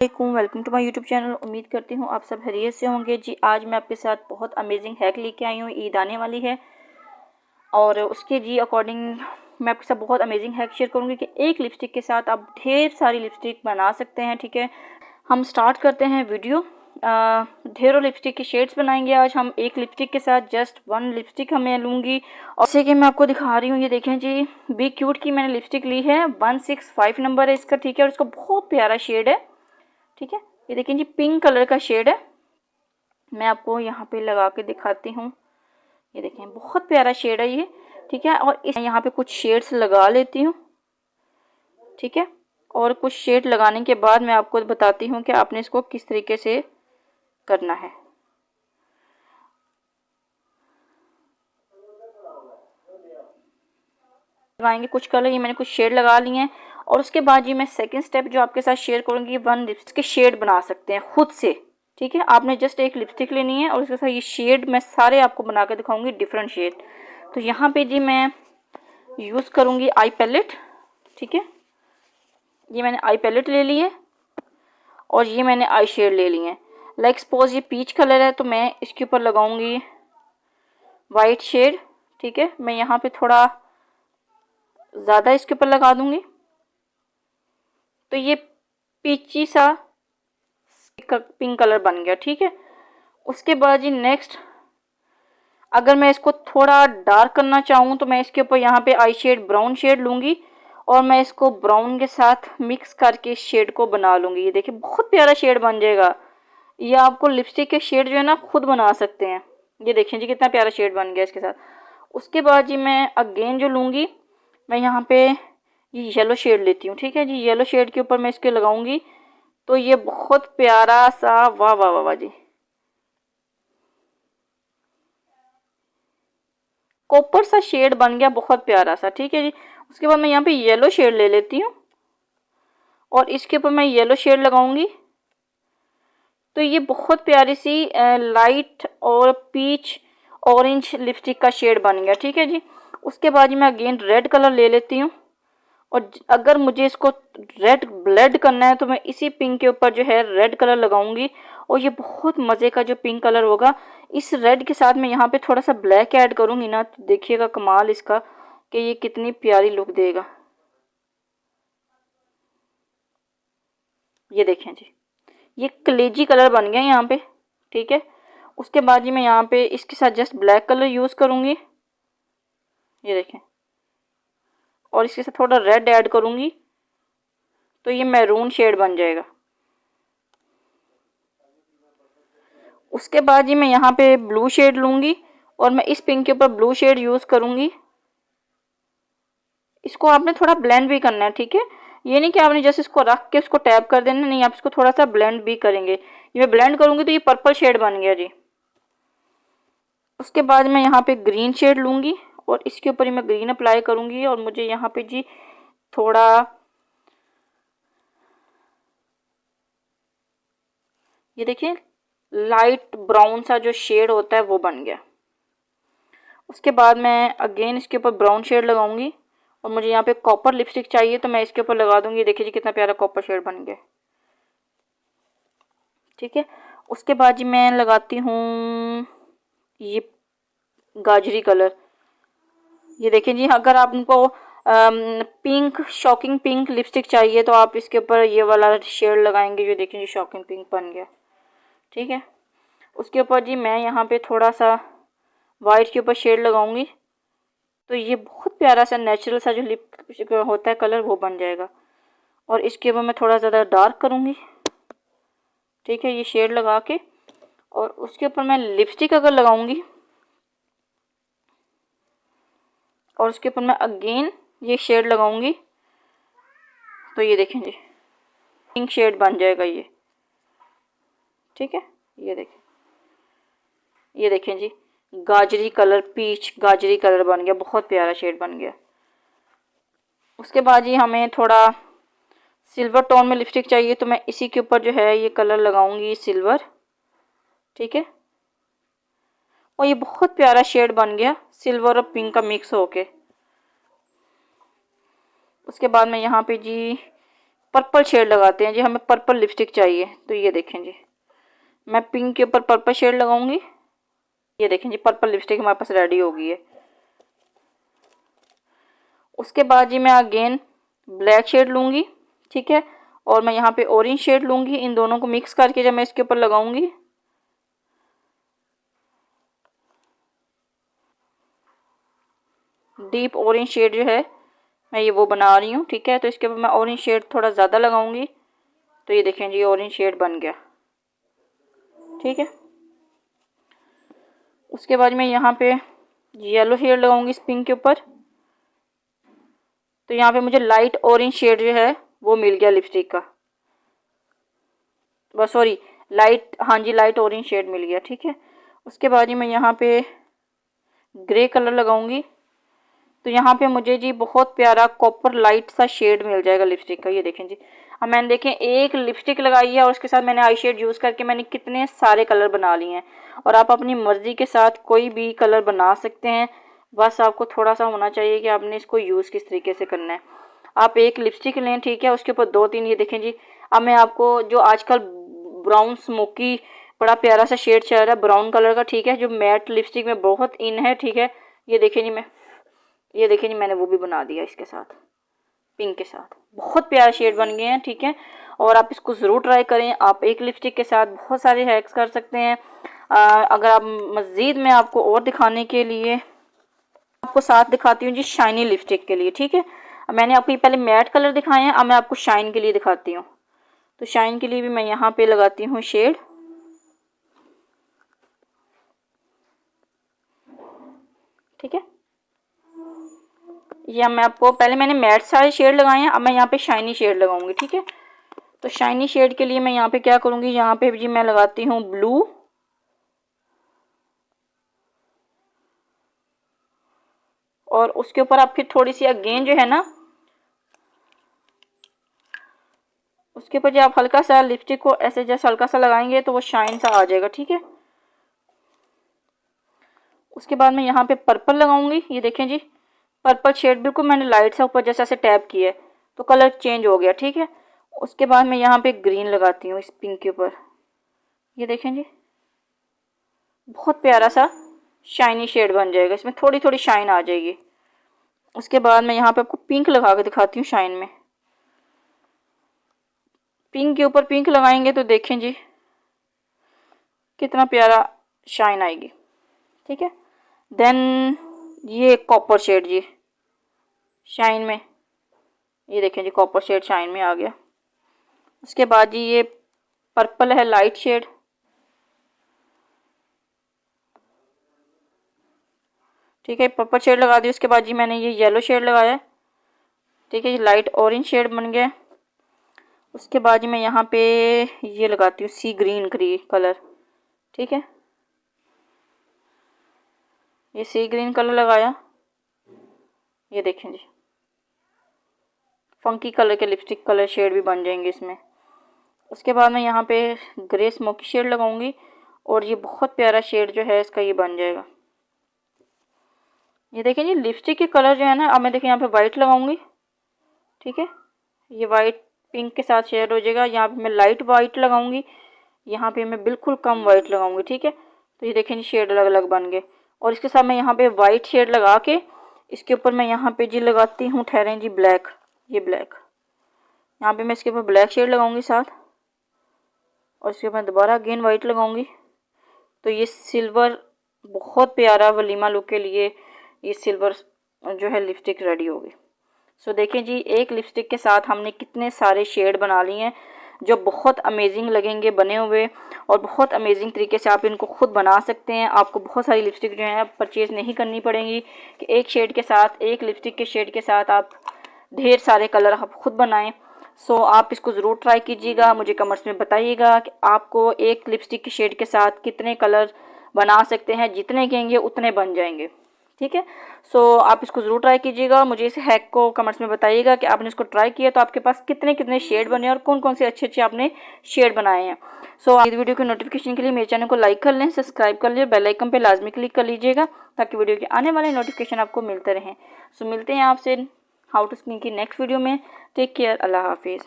Welcome to my YouTube channel. उम्मीद करती हूँ आप सब खैरियत से होंगे जी। आज मैं आपके साथ बहुत अमेजिंग हैक लेके आई हूँ। ईद आने वाली है और उसके जी अकॉर्डिंग मैं आपके साथ बहुत अमेजिंग हैक शेयर करूँगी कि एक लिपस्टिक के साथ आप ढेर सारी लिपस्टिक बना सकते हैं। ठीक है, हम स्टार्ट करते हैं वीडियो। ढेरों लिपस्टिक के शेड्स बनाएंगे आज हम। एक लिपस्टिक के साथ जस्ट वन लिपस्टिक मैं लूँगी और जैसे कि मैं आपको दिखा रही हूँ, ये देखें जी, बी क्यूट की मैंने लिपस्टिक ली है। 165 नंबर है इसका। ठीक है, और इसका बहुत प्यारा शेड है। ठीक है, ये देखें जी, पिंक कलर का शेड है। मैं आपको यहाँ पे लगा के दिखाती हूँ। ये देखें, बहुत प्यारा शेड है ये। ठीक है, और इस यहाँ पे कुछ शेड्स लगा लेती हूँ। ठीक है, और कुछ शेड लगाने के बाद मैं आपको बताती हूँ कि आपने इसको किस तरीके से करना है। लगाएंगे कुछ कलर, ये मैंने कुछ शेड लगा लिए हैं। और उसके बाद ये मैं सेकंड स्टेप जो आपके साथ शेयर करूँगी, वन लिपस्टिक के शेड बना सकते हैं खुद से। ठीक है, आपने जस्ट एक लिपस्टिक लेनी है और उसके साथ ये शेड मैं सारे आपको बना के दिखाऊंगी, डिफरेंट शेड। तो यहाँ पे जी मैं यूज़ करूँगी आई पैलेट। ठीक है, ये मैंने आई पैलेट ले ली है और ये मैंने आई शेड ले ली है। लाइक सपोज ये पीच कलर है तो मैं इसके ऊपर लगाऊंगी वाइट शेड। ठीक है, मैं यहाँ पे थोड़ा ज़्यादा इसके ऊपर लगा दूंगी तो ये पीची सा पिंक कलर बन गया। ठीक है, उसके बाद जी नेक्स्ट, अगर मैं इसको थोड़ा डार्क करना चाहूँ तो मैं इसके ऊपर यहाँ पे आई शेड ब्राउन शेड लूँगी और मैं इसको ब्राउन के साथ मिक्स करके शेड को बना लूँगी। ये देखिए, बहुत प्यारा शेड बन जाएगा। ये आपको लिपस्टिक के शेड जो है ना खुद बना सकते हैं। ये देखिए जी, कितना प्यारा शेड बन गया इसके साथ। उसके बाद जी मैं अगेन जो लूँगी, मैं यहाँ पे ये येलो शेड लेती हूँ। ठीक है जी, येलो शेड के ऊपर मैं इसके लगाऊंगी तो ये बहुत प्यारा सा, वाह वाह वाह वाह जी, कॉपर सा शेड बन गया, बहुत प्यारा सा। ठीक है जी, उसके बाद मैं यहाँ पे येलो शेड ले लेती हूँ और इसके ऊपर मैं येलो शेड लगाऊंगी तो ये बहुत प्यारी सी लाइट और पीच ऑरेंज लिपस्टिक का शेड बन गया। ठीक है जी, उसके बाद मैं अगेन रेड कलर ले लेती हूँ और अगर मुझे इसको रेड ब्लेंड करना है तो मैं इसी पिंक के ऊपर जो है रेड कलर लगाऊंगी और ये बहुत मज़े का जो पिंक कलर होगा। इस रेड के साथ मैं यहाँ पे थोड़ा सा ब्लैक ऐड करूँगी ना, तो देखिएगा कमाल इसका कि ये कितनी प्यारी लुक देगा। ये देखें जी, ये कलेजी कलर बन गया यहाँ पे। ठीक है, उसके बाद जी मैं यहाँ पे इसके साथ जस्ट ब्लैक कलर यूज़ करूँगी। ये देखें, और इसके साथ थोड़ा रेड ऐड करूँगी तो ये मैरून शेड बन जाएगा। उसके बाद जी मैं यहाँ पे ब्लू शेड लूँगी और मैं इस पिंक के ऊपर ब्लू शेड यूज़ करूँगी। इसको आपने थोड़ा ब्लेंड भी करना है। ठीक है, ये नहीं कि आपने जैसे इसको रख के उसको टैप कर देना, नहीं, आप इसको थोड़ा सा ब्लेंड भी करेंगे। ये मैं ब्लेंड करूँगी तो ये पर्पल शेड बन गया जी। उसके बाद मैं यहाँ पे ग्रीन शेड लूँगी और इसके ऊपर ही मैं ग्रीन अप्लाई करूँगी और मुझे यहाँ पे जी थोड़ा, ये देखिए, लाइट ब्राउन सा जो शेड होता है वो बन गया। उसके बाद मैं अगेन इसके ऊपर ब्राउन शेड लगाऊंगी और मुझे यहाँ पे कॉपर लिपस्टिक चाहिए तो मैं इसके ऊपर लगा दूंगी। देखिए जी, कितना प्यारा कॉपर शेड बन गया। ठीक है, उसके बाद जी मैं लगाती हूँ ये गाजरी कलर। ये देखें जी, अगर आपको पिंक, शॉकिंग पिंक लिपस्टिक चाहिए तो आप इसके ऊपर ये वाला शेड लगाएंगे। जो देखें जी, शॉकिंग पिंक बन गया। ठीक है, उसके ऊपर जी मैं यहाँ पे थोड़ा सा वाइट के ऊपर शेड लगाऊंगी तो ये बहुत प्यारा सा नेचुरल सा जो लिप होता है कलर वो बन जाएगा। और इसके ऊपर मैं थोड़ा ज़्यादा डार्क करूँगी। ठीक है, ये शेड लगा के और उसके ऊपर मैं लिपस्टिक अगर लगाऊंगी और उसके ऊपर मैं अगेन ये शेड लगाऊंगी तो ये देखें जी, पिंक शेड बन जाएगा ये। ठीक है, ये देखें जी, गाजरी कलर, पीच गाजरी कलर बन गया, बहुत प्यारा शेड बन गया। उसके बाद जी हमें थोड़ा सिल्वर टोन में लिपस्टिक चाहिए तो मैं इसी के ऊपर जो है ये कलर लगाऊंगी, सिल्वर। ठीक है, और ये बहुत प्यारा शेड बन गया, सिल्वर और पिंक का मिक्स होके। उसके बाद मैं यहाँ पे जी पर्पल शेड लगाते हैं जी, हमें पर्पल लिपस्टिक चाहिए। तो ये देखें जी, मैं पिंक के ऊपर पर्पल शेड लगाऊंगी। ये देखें जी, पर्पल लिपस्टिक हमारे पास रेडी हो गई है। उसके बाद जी मैं अगेन ब्लैक शेड लूँगी, ठीक है, और मैं यहाँ पे ऑरेंज शेड लूँगी। इन दोनों को मिक्स करके जब मैं इसके ऊपर लगाऊंगी, डीप ऑरेंज शेड जो है मैं ये वो बना रही हूँ, ठीक है। तो इसके ऊपर मैं ऑरेंज शेड थोड़ा ज़्यादा लगाऊंगी। तो ये देखें जी, ऑरेंज शेड बन गया, ठीक है। उसके बाद मैं यहाँ पे येलो शेड लगाऊंगी इस पिंक के ऊपर। तो यहाँ पे मुझे लाइट ऑरेंज शेड जो है वो मिल गया लिपस्टिक का, बस सॉरी लाइट, हाँ जी लाइट ऑरेंज शेड मिल गया, ठीक है। उसके बाद ही मैं यहाँ पे ग्रे कलर लगाऊंगी। तो यहाँ पे मुझे जी बहुत प्यारा कॉपर लाइट सा शेड मिल जाएगा लिपस्टिक का। ये देखें जी, अब मैंने देखें एक लिपस्टिक लगाई है और उसके साथ मैंने आई शेड यूज़ करके मैंने कितने सारे कलर बना लिए हैं। और आप अपनी मर्ज़ी के साथ कोई भी कलर बना सकते हैं, बस आपको थोड़ा सा होना चाहिए कि आपने इसको यूज़ किस तरीके से करना है। आप एक लिपस्टिक लें, ठीक है, उसके ऊपर 2-3, ये देखें जी, अब मैं आपको जो आजकल ब्राउन स्मोकी बड़ा प्यारा सा शेड चल रहा है ब्राउन कलर का, ठीक है, जो मैट लिपस्टिक में बहुत इन है, ठीक है। ये देखें जी, ये देखें जी, मैंने वो भी बना दिया इसके साथ, पिंक के साथ। बहुत प्यारे शेड बन गए हैं, ठीक है। और आप इसको ज़रूर ट्राई करें। आप एक लिपस्टिक के साथ बहुत सारे हैक्स कर सकते हैं। अगर आप मज़ीद मैं आपको और दिखाने के लिए आपको साथ दिखाती हूँ जी शाइनी लिपस्टिक के लिए, ठीक है। मैंने आपको पहले मैट कलर दिखाए हैं, अब मैं आपको शाइन के लिए दिखाती हूँ। तो शाइन के लिए भी मैं यहाँ पे लगाती हूँ शेड, ठीक है। या मैं आपको पहले मैंने मैट सारे शेड लगाए हैं, अब मैं यहाँ पे शाइनी शेड लगाऊंगी, ठीक है। तो शाइनी शेड के लिए मैं यहाँ पे क्या करूँगी, यहाँ पे जी मैं लगाती हूँ ब्लू, और उसके ऊपर आप फिर थोड़ी सी अगेन जो है ना, उसके ऊपर जो आप हल्का सा लिपस्टिक को ऐसे जैसे हल्का सा लगाएंगे तो वो शाइन सा आ जाएगा, ठीक है। उसके बाद मैं यहाँ पे पर्पल लगाऊंगी। ये देखें जी, पर्पल शेड बिल्कुल मैंने लाइट सा ऊपर जैसे ऐसे टैप किया है तो कलर चेंज हो गया, ठीक है। उसके बाद मैं यहाँ पे ग्रीन लगाती हूँ इस पिंक के ऊपर। ये देखें जी, बहुत प्यारा सा शाइनी शेड बन जाएगा, इसमें थोड़ी थोड़ी शाइन आ जाएगी। उसके बाद मैं यहाँ पे आपको पिंक लगा के दिखाती हूँ शाइन में। पिंक के ऊपर पिंक लगाएंगे तो देखें जी कितना प्यारा शाइन आएगी, ठीक है। देन ये कॉपर शेड जी शाइन में, ये देखें जी कॉपर शेड शाइन में आ गया। उसके बाद जी ये पर्पल है लाइट शेड, ठीक है, पर्पल शेड लगा दी। उसके बाद जी मैंने ये येलो शेड लगाया, ठीक है, ये लाइट ऑरेंज शेड बन गया। उसके बाद जी मैं यहाँ पे ये लगाती हूँ सी ग्रीन कलर, ठीक है, ये सी ग्रीन कलर लगाया। ये देखें जी, फंकी कलर के लिपस्टिक कलर शेड भी बन जाएंगे इसमें। उसके बाद मैं यहाँ पे ग्रे स्मोकी शेड लगाऊंगी और ये बहुत प्यारा शेड जो है इसका ये बन जाएगा। ये देखें जी, लिपस्टिक के कलर जो है ना, अब मैं देखिए यहाँ पे वाइट लगाऊंगी, ठीक है, ये वाइट पिंक के साथ शेड हो जाएगा। यहाँ पे मैं लाइट वाइट लगाऊंगी, यहाँ पे मैं बिल्कुल कम वाइट लगाऊंगी, ठीक है। तो ये देखें जी, शेड अलग अलग बन गए। और इसके साथ मैं यहाँ पे वाइट शेड लगा के इसके ऊपर मैं यहाँ पे जी लगाती हूँ, ठहरें जी, ब्लैक। ये ब्लैक, यहाँ पे मैं इसके ऊपर ब्लैक शेड लगाऊंगी साथ, और इसके ऊपर दोबारा अगेन वाइट लगाऊंगी। तो ये सिल्वर, बहुत प्यारा वलीमा लुक के लिए ये सिल्वर जो है लिपस्टिक रेडी होगी। सो देखें जी, एक लिपस्टिक के साथ हमने कितने सारे शेड बना लिए हैं जो बहुत अमेजिंग लगेंगे बने हुए, और बहुत अमेजिंग तरीके से आप इनको खुद बना सकते हैं। आपको बहुत सारी लिपस्टिक जो है परचेज़ नहीं करनी पड़ेंगी कि एक शेड के साथ, एक लिपस्टिक के शेड के साथ आप ढेर सारे कलर आप खुद बनाएं। सो आप इसको ज़रूर ट्राई कीजिएगा, मुझे कमेंट्स में बताइएगा कि आपको एक लिपस्टिक के शेड के साथ कितने कलर बना सकते हैं। जितने कहेंगे उतने बन जाएंगे, ठीक है। सो आप इसको ज़रूर ट्राई कीजिएगा, मुझे इस हैक को कमेंट्स में बताइएगा कि आपने इसको ट्राई किया तो आपके पास कितने कितने शेड बने और कौन कौन से अच्छे अच्छे आपने शेड बनाए हैं। सो इस वीडियो की नोटिफिकेशन के लिए मेरे चैनल को लाइक कर लें, सब्सक्राइब कर लें, बेल आइकन पे लाजमी क्लिक कर लीजिएगा ताकि वीडियो के आने वाले नोटिफिकेशन आपको मिलते रहें। सो मिलते हैं आपसे हाउ टू स्किन की नेक्स्ट वीडियो में। टेक केयर, अल्लाह हाफिज़।